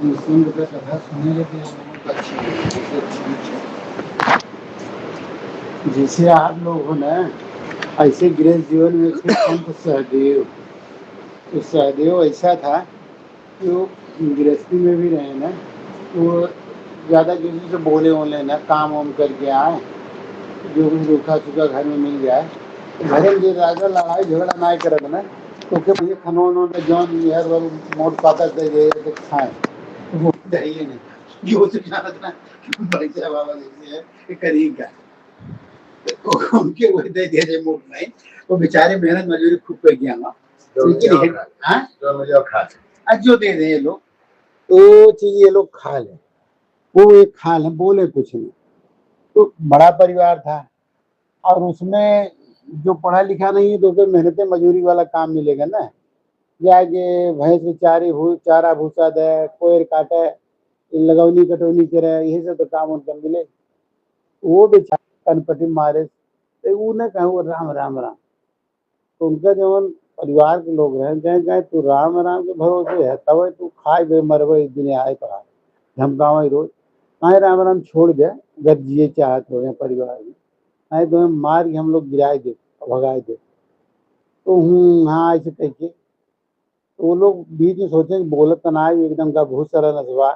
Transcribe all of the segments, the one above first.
मुस्लिम का कथा सुनने लगे लोगों को अच्छी लगी। जैसे आप लोग हो ना, ऐसे गृहस्थ जीवन में थे संत सहदेव। तो सहदेव ऐसा था कि वो गृहस्थी में भी रहे ना, वो ज़्यादा किसी से बोले वोले ना, काम वाम करके आए, जो कुछ रूखा सूखा घर में मिल जाए घर में जो राजा लड़ाई झगड़ा ना करब ना, तो के भैया खाना उन्होंने जौन यार वो मोट पाता दे दे तो खाए वो चाहिए नहीं जो से जानत ना कि पैसा बाबा जैसे है कि करेगा तो उनके वो दे दे दे मोट नहीं, वो बेचारे मेहनत मजदूरी खूब कर गया ना, हाँ जो मुझे खा जो दे दे ये लोग, तो चीज ये लोग खा ले, वो एक खा ले, बोले कुछ नहीं। तो बड़ा परिवार था, और उसमें जो पढ़ा लिखा नहीं है तो फिर मेहनत मजदूरी वाला काम मिलेगा ना, जाके भैंस में चारा भूसा दे, कोयर काटे, लगौनी कटौनी करे, यही सब तो काम उनका मिले। वो बेचारा कनपटी मारे तो उन्हें कहूँ राम राम राम, तो उनका जवन परिवार के लोग रहे कहें कहें तू राम राम के भरोसे है तब तू खाए बे मरबे इस दिन आए तो धमकावा रोज कहे राम राम छोड़ दे, अगर जिए चाहत हो या परिवार में नहीं तो मार के हम लोग गिराए दे भगाए दे। तो हाँ ऐसे कह के तो वो लोग बीच में सोचे कि बोलत तो ना आए, एकदम का बहुत सारा नजवा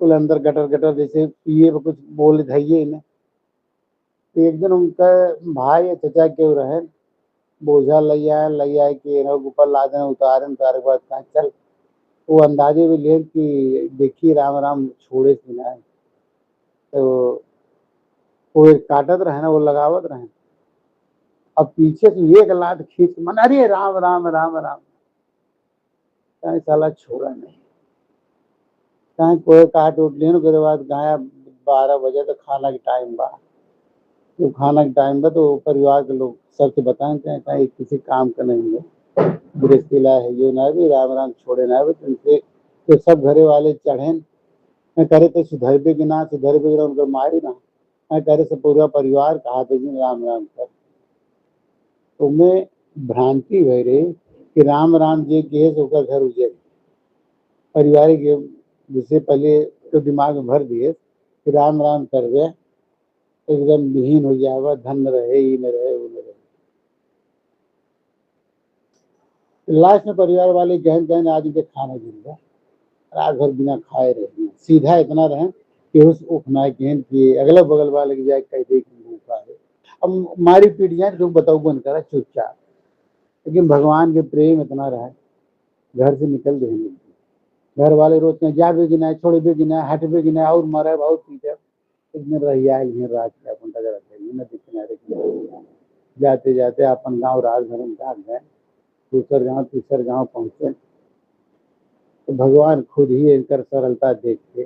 कुल अंदर गटर गटर जैसे पिए कुछ बोले धइये इन्हें। तो एक दिन उनका भाई या चचा के रहे, बोझा लई आए कि ऊपर ला देना, उतारे उतारे के बाद कहा चल, वो अंदाजे भी ले कि देखिए राम राम छोड़े से ना है। तो वो एक काटत रहे ना, वो लगावत रहे, अब पीछे से एक लात खींच मन अरे राम राम राम राम, कहीं साला छोड़ा नहीं, कहीं कोई काट उठ लिया उसके बाद गाया 12 बजे तो खाना के टाइम बा, तो खाना के टाइम बा तो परिवार के लोग सबसे बताएं कहीं किसी काम का नहीं है, गृहस्थी ला है ये ना भी राम राम छोड़े ना भी तुमसे, तो सब घरे वाले चढ़े मैं करे तो सुधरबे कि ना सुधरबे कि उनको मारी ना, मैं करे से पूरा परिवार कहा थे जी राम राम कर। तो मैं भ्रांति भय रही कि राम राम जी के होकर घर उजड़ पारिवारिक जिससे पहले तो दिमाग में भर दिए कि राम राम कर दे एकदम विहीन हो जाएगा, धन रहे ही न रहे वो न रहे। लास्ट में परिवार वाले गहन गहन आदमी के खाना गिर गया, रात भर बिना खाए रहे, सीधा इतना रहे कि उस उपनायक गहन किए अगल बगल वाले की जाए कह दे कि भूखा है, अब मारी पीट जाए तो बताओ बंद करा चुपचाप, लेकिन भगवान के प्रेम इतना रहा घर से निकल गए नहीं। घर वाले रोज कहें जा भी गिना छोड़ भी गिना हट भी गिना और मरे बहुत पीटे इसमें रहिया रात के अपन तक रखे नदी किनारे जाते जाते अपन गाँव रात भर में भाग गए, दूसर गाँव तीसर गाँव पहुंचे तो भगवान खुद ही इनकर सरलता देख के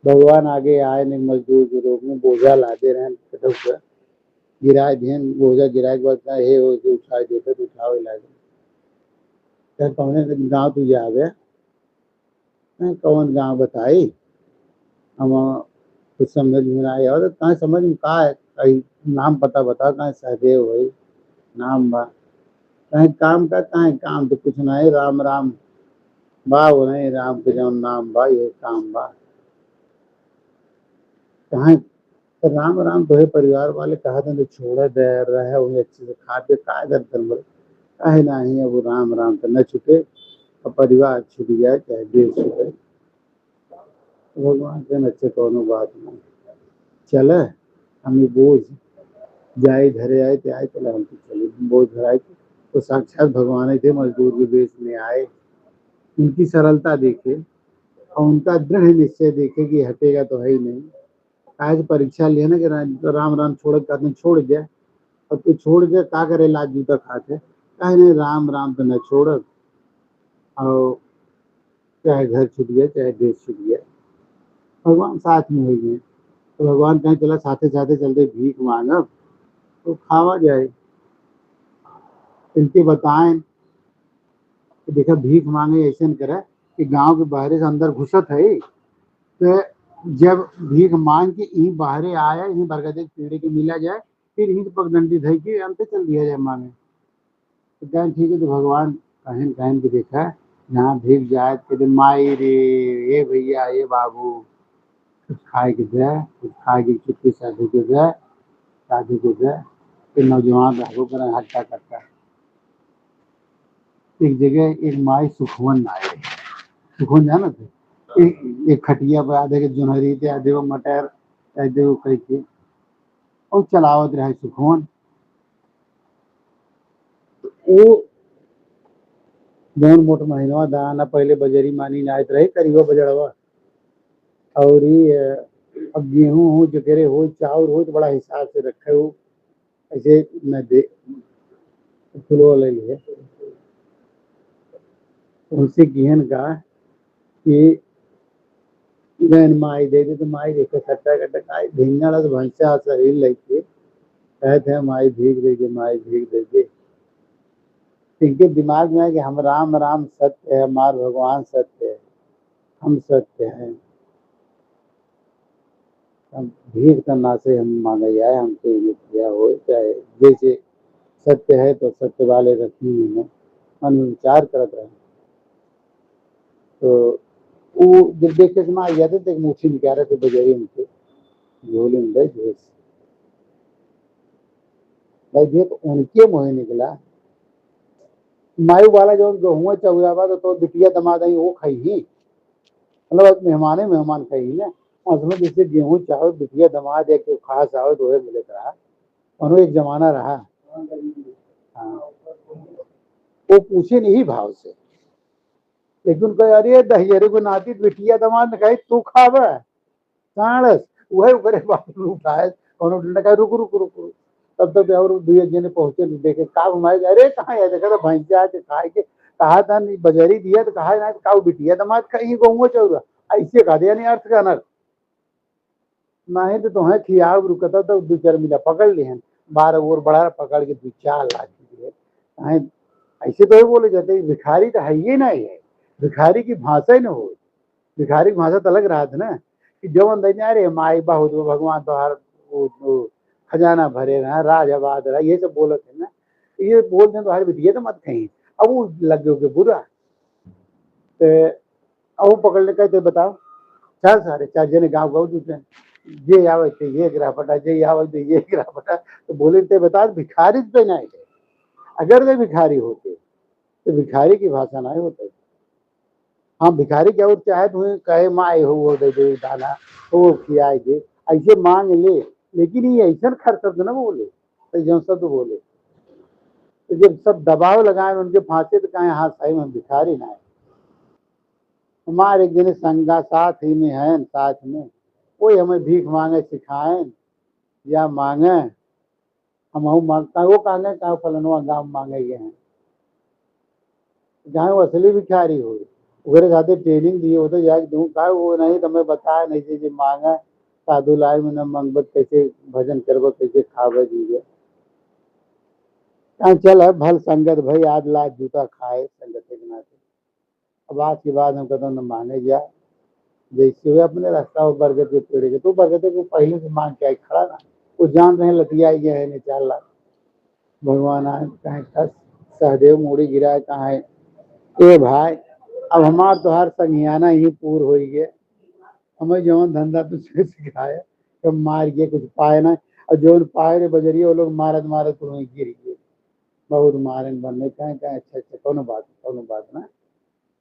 भगवान आगे आए नहीं, मजदूर के रूप में बोझा लादे रहे, गिराए देन बोझा गिराए के बाद हे हो उठाए देते तो उठावे लागे कौन गाँव तू जावे, कौन गाँव बताई हम कुछ समझ में ना आया और कहाँ समझ में कहा है कहीं नाम पता बता कहाँ सहदेव भाई नाम बा, कहीं काम का कहाँ काम तो कुछ नहीं राम राम बा वो नहीं राम के जो नाम बा ये काम बा कहाँ, तो राम राम तो है परिवार वाले कहा था तो छोड़ दे रहे वही अच्छे से खा पे का दर्शन बोले कहे नहीं अब राम राम तो न छूटे और परिवार छूट जाए चाहे देश छूटे, भगवान के अच्छे कोनो बात नहीं चले हमें बोझ जाए घरे आए थे आए चले हम तो चले बोझ धराए थे तो साक्षात भगवान ही थे, मजदूर के बेच में आए, उनकी सरलता देखे और उनका दृढ़ निश्चय देखे कि हटेगा तो है ही नहीं, आज परीक्षा लिया ना कि तो राम राम छोड़ कर छोड़ दिया और तू छोड़ दे का करे लाज जूता खाते कहे नहीं राम राम तो न छोड़ और चाहे घर छूट गया चाहे देश छूट गया भगवान साथ में हो गए। तो भगवान कहीं चला साथे साथे चलते भीख मांगब तो खावा जाए, इनके बताएं कि देखा भीख मांगे ऐसे करे कि गांव के बाहर से अंदर घुसत है, तो जब भीख मांग के यही बाहरे आया यही बरगदे पेड़े के मिला जाए फिर यही पगडंडी धई के अंत चल दिया जाए मांगे। तो कहें ठीक है, तो भगवान कहन कहन के देखा जहाँ भीख जाए कहते माई रे, ए भैया, ए बाबू, कुछ खाए के दे, कुछ खाए के चुटकी साधु के दे, साधु के दे। फिर नौजवान रहबो करें हट्टा कट्टा। एक जगह एक माई सुखवन आए, सुखवन जाना थे, एक खटिया पर आधे के जुनहरी थे, आधे वो मटर, आधे वो कह के और चलावत रहे सुखवन। वो जौन मोट महीनवा दाना पहले बजरी मानी नायत रहे करीबा बजड़वा, और अब गेहूं हो जकेरे हो चाउर हो तो बड़ा हिसाब से रखे हो, ऐसे न दे फुलवा ले लिए। उनसे गिहन का कि बहन माई दे दे, तो माई देखो खट्टा खट्टा खाई भिंगड़ भंसा शरीर लेके कहते हैं माई भीख दे दे, माई भीख दे दे। इनके दिमाग में है कि हम राम राम सत्य है, हमार भगवान सत्य है, हम सत्य हैं, हम भीख करना से हम मांगे जाए, हमसे ये किया हो चाहे जैसे सत्य है तो सत्य वाले रखनी है मन में विचार करते रहे। तो वो जब देख के आ जाते थे मुठी निकाल रहे थे बजरी उनके झोले में गए झोल भाई ये तो उनके मुँह निकला। मायू वाला जो गेहूँ चौराबा तो बिटिया दमाद आई वो खाई ही, मतलब मेहमाने मेहमान खाई ना, उसमें जैसे गेहूँ चावल बिटिया दमाद या कोई खास आओ तो मिले रहा, और एक जमाना रहा। हाँ, वो पूछे नहीं भाव से, लेकिन कहे अरे दहियरे को नाती बिटिया दमाद ने कहे तू खाव साणस वही करे बात उठाए और डंडा कहे रुक रुक रुक रुक। तब तक और दुए जने पहुंचे देखे का घुमाए अरे कहाँ है देखा था भैंसा के खाए के कहा था नहीं बजरी दिया तो कहा ना का बिटिया दमाद कहीं गहुआ चौरा ऐसे कहा दिया नहीं अर्थ का नर नहीं तो तुम्हें खियाव रुकता तो दो चार मिला पकड़ लिहन 12 और बड़ा पकड़ के 2-4 लाख दिए। ऐसे तो ही बोले जाते भिखारी तो है ही नहीं है, भिखारी की भाषा ही न हो, भिखारी की भाषा तो अलग रहा था ना कि जवन दे अरे माई बहुत भगवान तो हर वो खजाना भरे रहा राज आबाद रहा ये सब बोलत है ना, ये बोलते हैं तो हर बिटिया तो मत कहीं। अब वो लग गए बुरा तो अब वो पकड़ ले कहते बताओ चल सारे 4 जने गाँव गाँव दूसरे ये आवे थे ये गिरा फटा जे आवे थे ये गिरा फटा तो बोले थे बता भिखारी पे नहीं थे, अगर वे भिखारी होते तो भिखारी की भाषा नहीं होती। हाँ भिखारी क्या और चाहे तुम्हें कहे माए हो वो दे दे दाना तो वो खियाए दे ऐसे मांग ले, लेकिन ये ऐसा खर्च शब्द ना बोले तो जो शब्द बोले तो जब सब दबाव लगाए उनके फांसे तो कहे हाँ सही में भिखारी ना है। हमारे एक दिन संगा साथ ही में है साथ में कोई हमें भीख मांगे सिखाए या मांगे हम मांगता वो कहेंगे कहा फलनवा गाँव मांगे गए हैं जहाँ वो असली भिखारी हो वगैरह खाते ट्रेनिंग दिए हो तो जाके दूँ कहा वो नहीं तो मैं बताया नहीं चीज मांगा साधु लाए में न मंगबत कैसे भजन करबो कैसे खावे दीजिए कहा चल है भल संगत भाई आज लाज जूता खाए संगत के नाते। अब आज के बाद हम कहते न माने जा जैसे हुए अपने रास्ता बरगद के पेड़ के तो बरगद को पहले से मांग के आई खड़ा ना वो जान रहे लतिया गया है 4 लाख भगवान आए कहे कस सहदेव मूड़ी गिरा कहा है ए भाई अब हमार तो हर संज्ञाना ही पूर हो गए हमें जवन धंधा तुझे सिखाया तो मार के कुछ पाए ना और जो पाए रे बजरिए वो लोग मारत मारत तो वहीं गिर गए बहुत मारन बनने कहे कहे अच्छा अच्छा कोनो बात ना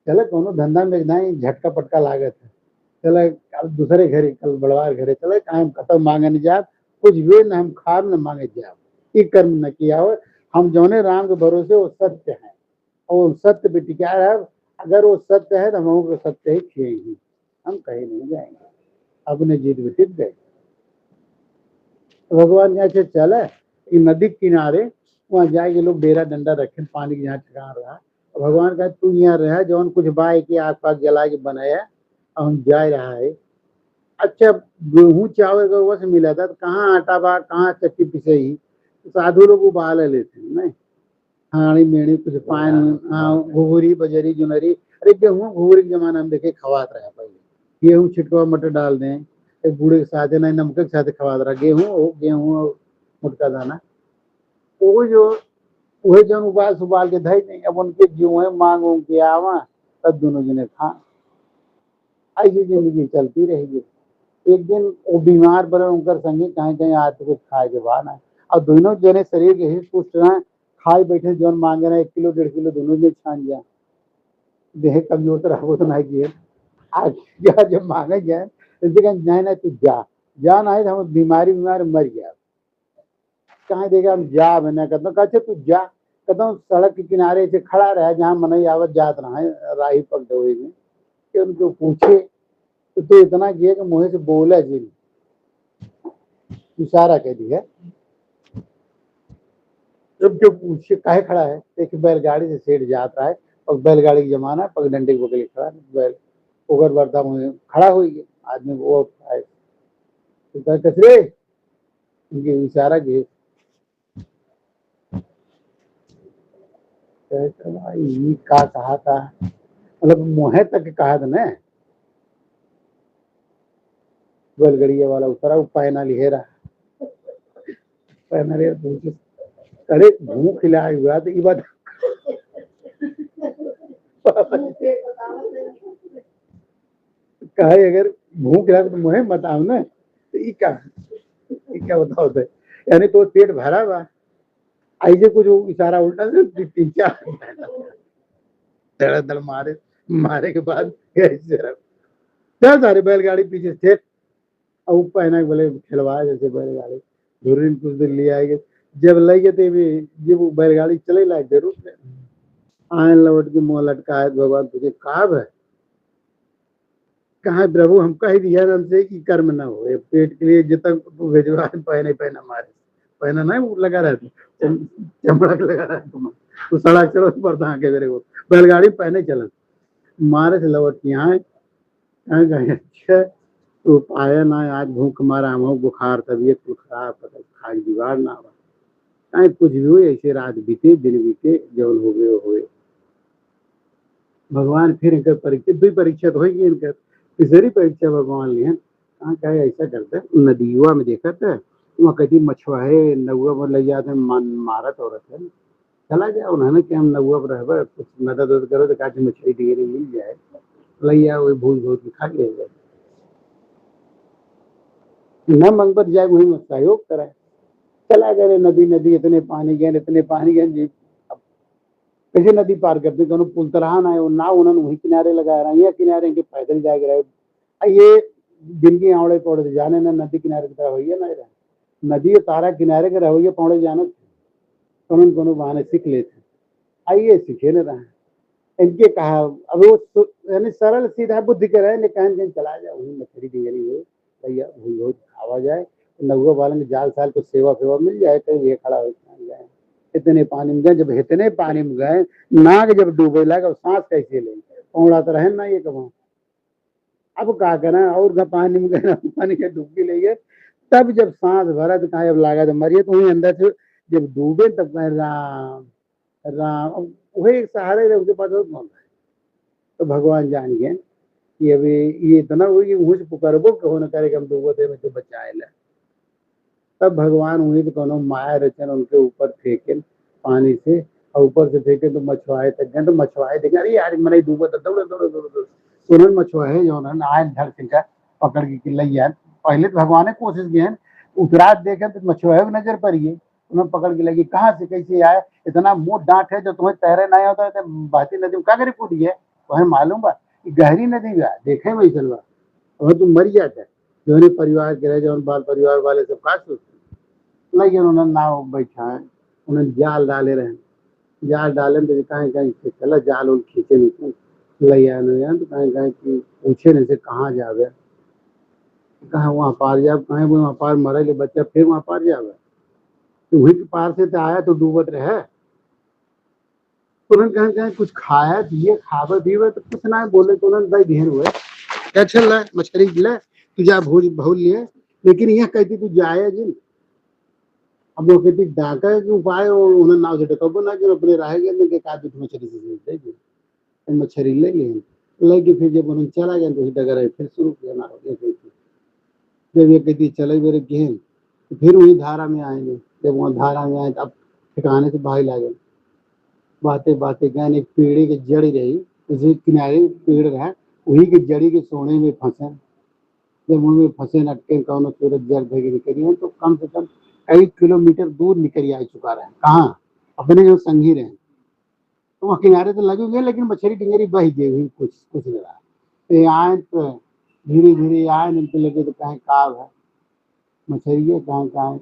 चले कोनो धंधा में नहीं झटका पटका लागत है चले अब दूसरे घरे कल बड़वार घरे चले कहे खत्म मांगे न जाए कुछ वे न हम खार न मांगे जाए ये कर्म न किया हो हम जौने राम के भरोसे वो सत्य है और सत्य पे टिका है अगर वो सत्य है तो हम को सत्य ही खिएंगे हम कहीं नहीं जाएंगे अपने जीत में टिक गए। भगवान यहाँ से चले कि नदी किनारे वहाँ जाके लोग डेरा डंडा रखे पानी के यहाँ ठिकाना रहा भगवान का तू यहाँ रहा जौन कुछ बाय के आग पाग जला के बनाया और हम जा रहा है। अच्छा गेहूँ चावल का वह से मिला था तो कहाँ आटा बा कहाँ चक्की पिसे ही तो साधु लोग उबाल लेते हैं नहीं हाड़ी मेड़ी कुछ पान घुघुरी बजरी जुनरी अरे गेहूँ घुघुरी के जमाना में देखे खवात रहा पहले गेहूँ छिटवा मटर डाल दें एक बूढ़े के साथ नहीं नमक के साथ खवात रहा गेहूँ मुटका दाना वो जो वही जन उबाल सुबाल के धई नहीं अब उनके जीव है मांग उंग के आवा तब दोनों जने खा। ऐसी जिंदगी चलती रहेगी। एक दिन वो बीमार पड़े उनकर संगी कहीं कहीं आते कुछ खाए के बाद ना, और दोनों जने शरीर के हित पुष्ट रहे, खाए बैठे जौन मांगे ना 1 किलो 1.5 किलो दोनों ने छान गया। देह कमजोर तो रहो तो नहीं किए आज क्या जब मांगे गए इससे कहीं नहीं ना तू जा ना है हम बीमारी मर गया कहाँ देगा हम जा मैंने कहता कहते तू जा कहता हूँ सड़क के किनारे से खड़ा रहा जहाँ मनई आवत जात रहा है राही पकड़े हुए में कि उनको पूछे तो इतना किया कि मुँह से बोला जी इशारा कह दिया। जब जो पूछे काहे खड़ा है एक बैलगाड़ी से सेठ जात रहा है और बैलगाड़ी का जमाना पगडंडे को पकड़े खड़ा बैल ओगर वर्दा मुँह खड़ा हुई है आदमी वो आए तो कचरे उनके इशारा किए ये का कहा था मतलब मुँह तक कहा था ना बैलगड़िया वाला उतरा वो पैना लिहेरा पैना ले अरे भूख खिलाया हुआ तो ये बात कहे अगर भूख खिला तो मुँह मत आओ ना तो ये क्या बताओ तो यानी तो पेट भरा हुआ ऐसे कुछ इशारा उल्टा से 3-4 धड़ मारे मारे के बाद क्या सारे बैलगाड़ी पीछे थे और पहना बोले खिलवाए जैसे बैलगाड़ी धुरी कुछ देर ले आएंगे जब लगे थे भी जब वो बैलगाड़ी चले लायक जरूर आए लौट के मुँह लटकाए भगवान तुझे काब है कहा प्रभु हम कह दिया हमसे कि कर्म ना हो पेट के लिए जितना भेजवा पहने पहना मारे पहना ना वो लगा रहता चमड़ा लगा रहता तो सड़क चलो पर के मेरे को बैलगाड़ी पहने चलन मारे से लौट के यहाँ अच्छा तो पाया ना आज भूख मारा हम बुखार तबीयत कुछ खराब खाए जुगाड़ ना हुआ कुछ भी हुए ऐसे रात बीते दिन बीते जौन हो गए हुए भगवान फिर इनका परीक्षा 2 परीक्षा तो होगी इनका तीसरी परीक्षा भगवान लिए कहाँ क्या ऐसा करते नदियुआ में देखा था वहाँ कहती मछुआरे नौआ पर ले जाते मारत औरत है चला गया उन्होंने कि हम नौआ पर रह कुछ मदद उदद करो तो काटी मछली ढेरी मिल जाए लैया वही भूल भूल के खा ले जाए न मंगपत जाए वही मत सहयोग कराए चला गए नदी इतने पानी गए जी कैसे नदी पार करते दोनों पुल तरह ना नाव उन्होंने वही किनारे लगाया रहा ये किनारे इनके पैदल जाके रहे ये दिन की आवड़े पौड़े जाने ना नदी किनारे की तरह हुई ना नदी तारा किनारे के रहोगे पौड़े जाना उन्होंने बहाने सीख लेते आइए सीखे न रहा इनके कहा अब वो यानी सरल सीधा बुद्धि के रहे कहीं कहीं चला जाए वही मछली डिगरी हो भैया भूल हो खावा जाए नौवा वाले में जाल साल को सेवा फेवा मिल जाए कहीं ये खड़ा हो जाए इतने पानी में गए जब इतने पानी में गए नाक जब डूबे लगा सांस कैसे ले पौड़ा तो रहे ना ये कब अब क्या करें और पानी में गए पानी के डुबकी ले गए तब जब सांस भरा तो कहा जब लागा तो मरिए तो वही अंदर से जब डूबे तब कहे राम राम वही एक सहारे रहे उसके पास और कौन है तो भगवान जान गए कि अभी ये इतना हुई कि मुझे पुकारबो कहो न करे कि हम डूबो थे मुझे बचाए ला तब भगवान हुई तो कोनो माया रचन उनके ऊपर फेंके पानी से और ऊपर से फेंके तो मछुआरे तक गए तो मछुआरे देखे अरे यार मैंने डूबा था दौड़े दौड़े दौड़े दौड़े उन्होंने मछुआरे जो उन्होंने आए धर सिंका पकड़ के लैया पहले तो भगवान ने कोशिश की है उतरात देखे तो मछुआरे नजर पड़ी उन्होंने पकड़ के लगी कहाँ से कैसे आए इतना मोट डांट है जो तुम्हें तैरे नहीं होता है बहती नदी में क्या करे कूदी है तुम्हें मालूम बा गहरी नदी बा देखे वही चलवा और तुम मर जाता जो परिवार के रहे जो बाल परिवार वाले सब खास सोचते लेकिन उन्होंने नाव बैठा है उन्होंने जाल डाले रहे जाल डाले तो कहीं कहीं से चला जाल उन खींचे नहीं लैया तो कहीं कहीं की पूछे नहीं से कहाँ जावे कहाँ वहाँ पार जाए कहीं वहाँ पार मरे ले बच्चा फिर वहाँ पार जावे तो वही के पार से तो आया तो डूबत रहे उन्होंने कहीं कहीं कुछ खाया पिए खावे पीवे तो कुछ ना बोले तो उन्होंने भाई घेर हुए क्या चल रहा है मछली ले तू जा भूल भूल लिए लेकिन यह कहती तू जाए जिन अब वो कहती डाका के उपाय उन्हें नाव से डकबो ना कि अपने रह गए के का मछली से दे मछली ले लिए लेके फिर जब उन्होंने चला गया तो डगर फिर शुरू किया ना जब ये कहती चले मेरे गेहन तो फिर वही धारा में आएंगे जब वहाँ धारा में आए तब ठिकाने से भाई लागे बातें बातें गए एक पेड़े की जड़ी रही जैसे किनारे पेड़ रहा, वही के जड़ी के सोने में फंसे, जब उनमें फंसे अटके कौन सूरज जल भे निकली तो कम से कम कई किलोमीटर दूर निकल आ चुका रहे। कहाँ? अपने जो संगी रहे तो वहाँ किनारे तो लगे हुए, लेकिन मछली टिंगरी बह गई हुई, कुछ कुछ लगा तो आए तो धीरे धीरे आए इनके लगे तो कहीं काव है मछरिए कहाँ कहाँ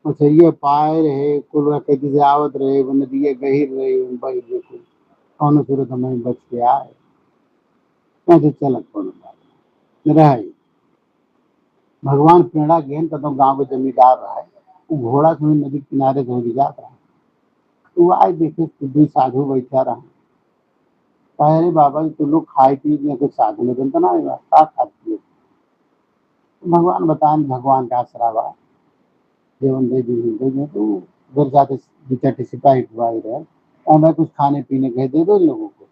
मछरिए पाए रहे कुल कैदी से आवत रहे, वो नदिए गहिर रहे बह गए कुल कौन सूरत हमें बच के आए कैसे चलत कौन बात रहा। भगवान प्रेरणा गेन का तो गांव के जमींदार रहा है, वो घोड़ा से नदी किनारे से होके जाता है तो वो आज देखे सिद्धू साधु बैठा रहा, कहे अरे बाबा जी तुम लोग खाए पी में कुछ साधु में बनता ना का खाती है। भगवान बताएं भगवान का आसरा बा जीवन दे दी तो घर जाते बेचारे सिपाही हुआ रहे हमें कुछ खाने पीने के दे दो इन लोगों को।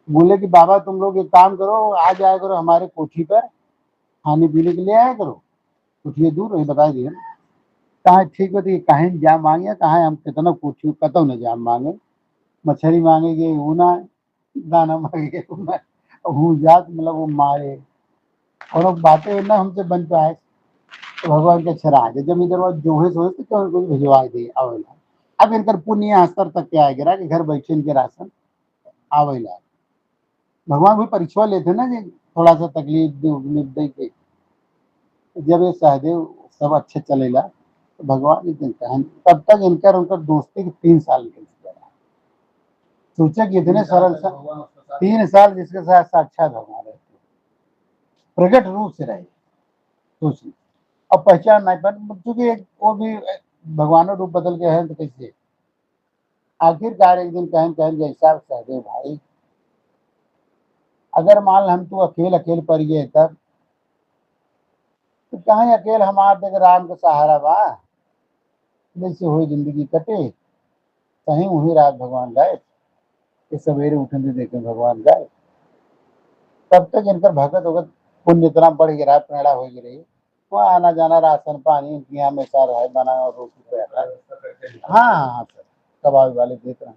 बोले कि बाबा तुम लोग एक काम करो आ जाया करो हमारे कोठी पर खाने पीने के लिए आया करो, कोठी दूर नहीं बता दिए कहा ठीक है कहीं जा मांगे कहा हम कितना कोठी कतो न जा मांगे मछली मांगेगे ऊना दाना मांगेगे हूँ जात मतलब वो मारे और बातें ना हमसे बन पाए तो भगवान के अच्छा रहा जब इधर जो है सोच तो भिजवा दे आवेला। अब इनकर पुण्य स्तर तक क्या आएगा कि घर बैठे इनके राशन आवेला। भगवान भी परीक्षा लेते ना जी थोड़ा सा तकलीफ दे के जब ये सहदेव सब अच्छे चलेगा तो भगवान एक दिन कहें तब तक इनकर उनकर दोस्ती के 3 साल निकल चुका है। सोचे कि इतने सरल सा 3 साल जिसके साथ साक्षात भगवान रहते प्रकट रूप से रहे सोचिए अब पहचान नहीं पर चूंकि वो भी भगवान रूप बदल के है तो कैसे आखिरकार एक दिन कहन कहन जैसा सहदेव भाई अगर मान हम तू अकेल पर गए तब तो कहीं अकेले हमारे देख राम का सहारा बा जैसे हुई जिंदगी कटे कहीं वही रात भगवान गए कि सवेरे उठने देखे भगवान गए तब तक इनकर भगत भगत पुण्य इतना बढ़ गया प्रेरणा हो गई रही वहाँ आना जाना राशन पानी इनकी हमेशा रहे बना और रोटी पे हाँ हाँ सर कबाब वाले देते हैं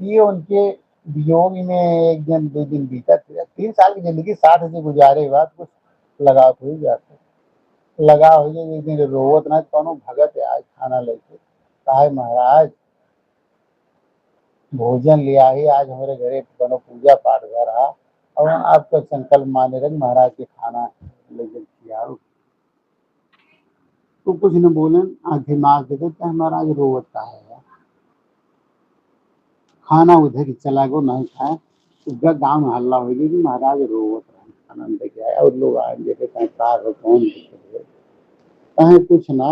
ये उनके वियोग में एक दिन 2 दिन बीता 3 साल की जिंदगी साथ से गुजारे बाद कुछ लगाव हो ही जाता लगा हो जाए एक दिन रोवत ना कौनो भगत है आज खाना लेके कहा महाराज भोजन लिया ही आज हमारे घरे बनो पूजा पाठ हो रहा और आपका संकल्प माने रख महाराज के खाना लेके किया तो कुछ न बोले आंखें मार देते तो महाराज रोवत का है खाना उधर ही चला गो नहीं खाए तो गाँव में हल्ला हो गया कि महाराज रोवत रहे खाना लेके आया और लोग आएंगे कहीं का कौन कहीं कुछ ना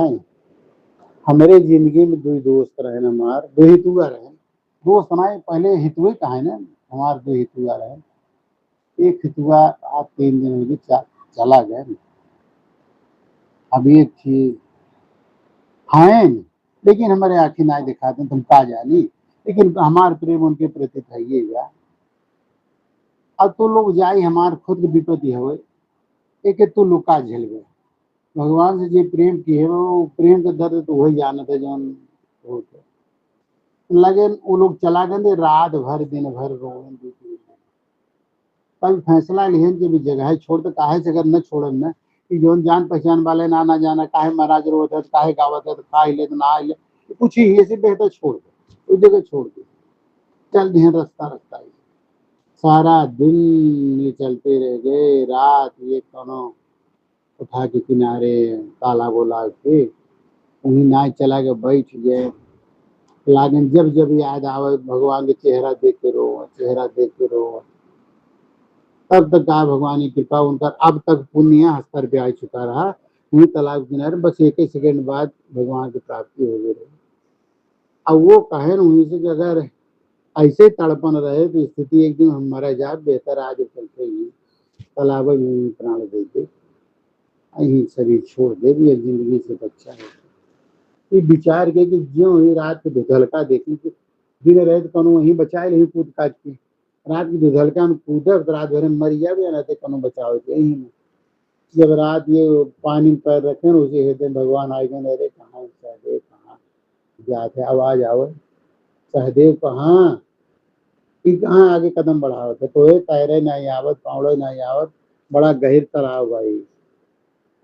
हमारे जिंदगी में 2 दोस्त रहे न हमार 2 हितुआ रहे दोस्त ना पहले हितुए कहा है ना हमारे 2 हितुआ रहे एक हितुआ आज 3 दिन हो गए चला गए अब एक थी खाए लेकिन हमारे आंखें ना दिखाते तुम का जानी लेकिन हमार प्रेम उनके प्रति था ये गया अब तो लोग जाए हमार खुद की विपत्ति हो एक तो लुका झेल गए भगवान से जो प्रेम की है वो प्रेम का दर्द तो वही जाना था जौन होते लगे वो लोग चला गए रात भर दिन भर रोए तब फैसला लिहन के भी जगह छोड़ तो काहे से अगर न छोड़न न कि जौन जान पहचान वाले ना ना जाना काहे महाराज रोत है काहे गावत है का हिले तो ना हिले कुछ ही ऐसे बेहतर छोड़ दे उस जगह छोड़ दे चल दिहन रास्ता रास्ता ही सारा दिन ये चलते रह गए रात ये कोनो उठा के किनारे तालाब उलाब के वहीं नाव चला के बैठ गए लागन जब जब याद आवे भगवान के चेहरा देख के रो तब तक का भगवान की कृपा उनका अब तक पुण्य स्तर पे आ चुका रहा वही तालाब किनारे बस एक ही सेकंड बाद भगवान की प्राप्ति हो गई रही। अब वो कहे वहीं से कि अगर ऐसे तड़पन रहे तो स्थिति एक दिन हम मरा जाए बेहतर आज चलते ही तालाब में प्राण दे दे यही शरीर छोड़ दे भी जिंदगी से बच्चा है ये विचार के कि ज्यो ही रात के धुधलका देखी कि दिन रहे तो कौन वहीं बचाए नहीं कूद काट के रात की धुधलका में कूदे तो रात भर में मर जाए रहते कौन बचाओ यही में जब रात ये पानी में पैर रखे उसे हृदय भगवान आए गए अरे कहाँ सहदेव कहाँ जाते आवाज आवे सहदेव कहाँ कि कहाँ आगे कदम बढ़ावत है, तो तैरे नहीं आवत, पावड़े नहीं आवत, बड़ा गहिर तालाब भाई,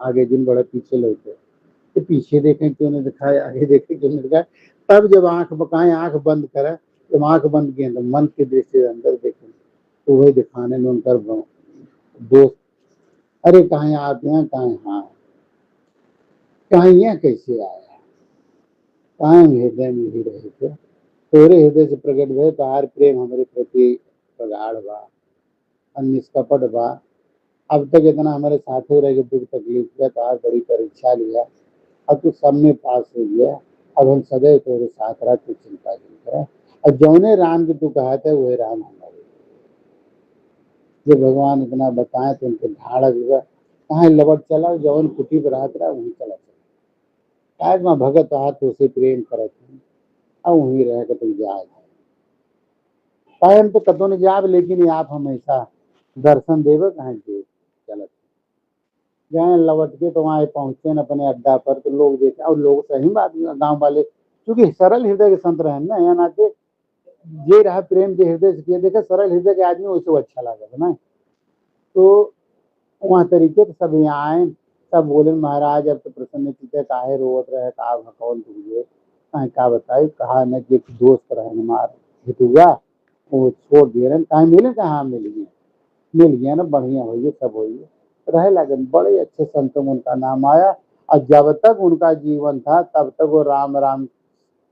आगे जिन बड़ा पीछे लोग तो पीछे देखें क्यों नहीं दिखाए, आगे देखें क्यों नहीं दिखाए। तब जब आंख बकाएं, आंख बंद करें, जब आंख बंद किए तो मन की दृष्टि से अंदर देखें तो वही दिखाने में उनका दोस्त, अरे कहाँ आप यहाँ, कहाँ हाँ, कहाँ यहाँ कैसे आया, कहाँ हृदय में ही रहे थे, तोरे हृदय से प्रकट भय, तार प्रेम हमारे प्रति प्रगाढ़ बा, निष्कपट बा। अब तक इतना हमारे साथ हो रहे दुख तकलीफ किया, तार बड़ी परीक्षा लिया, अब तू सब में पास हो गया, अब हम सदैव तेरे साथ रह, तू चिंता नहीं करे। और जौने राम की तू कहा था वही राम हमारे, जो भगवान इतना बताए तो उनके ढाड़क हुआ, कहाँ लबट चला, जौन कुटी पर हाथ रहा वहीं चला चला, आज मैं भगत हाथ उसे प्रेम करत हूँ, अब वहीं रह के तुम जा टाइम तो कतो नहीं जाब, लेकिन आप हमेशा दर्शन देवे कहाँ दे चलत गए लौट के, तो वहां पहुंचे न अपने अड्डा पर, तो लोग देखे, और लोग सही बात गांव वाले क्योंकि सरल हृदय के संत रहे ना, यहाँ नाते जे रहा प्रेम के हृदय से किया, देखे सरल हृदय के आदमी वैसे अच्छा लगा ना। तो वहाँ तरीके से सब यहाँ आए, सब बोले महाराज अब तो प्रसन्न चित्त काहे रोवत रहे, का भगवान तुझे कहीं का बताई, कहा न कि दोस्त रहे मार हितुआ, वो छोड़ दिए रहे, कहीं मिले, कहाँ मिल गया ना, बढ़िया हो गए, सब हो गए, रहे लगे, बड़े अच्छे संतों में उनका नाम आया। और जब तक उनका जीवन था तब तक वो राम राम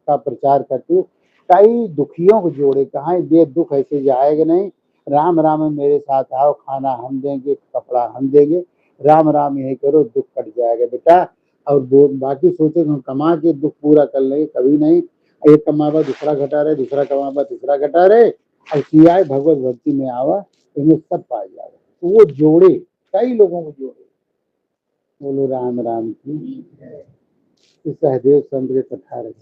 का प्रचार करती, कई दुखियों को जोड़े, कहा ये दुख ऐसे जाएगा नहीं, राम राम मेरे साथ आओ, खाना हम देंगे, कपड़ा हम देंगे, राम राम यही करो, दुख कट जाएगा बेटा। और बाकी सोचे हम कमा के दुख पूरा कर लेंगे, कभी नहीं, एक कमावा दूसरा घटा रहे, दूसरा कमावा तीसरा घटा रहे, और सियाए भगवत भक्ति में आवा, इन्हें सब पा जाएगा। तो वो जोड़े, कई लोगों को जोड़े। बोलो राम राम की, सहदेव संत के कथा रहे।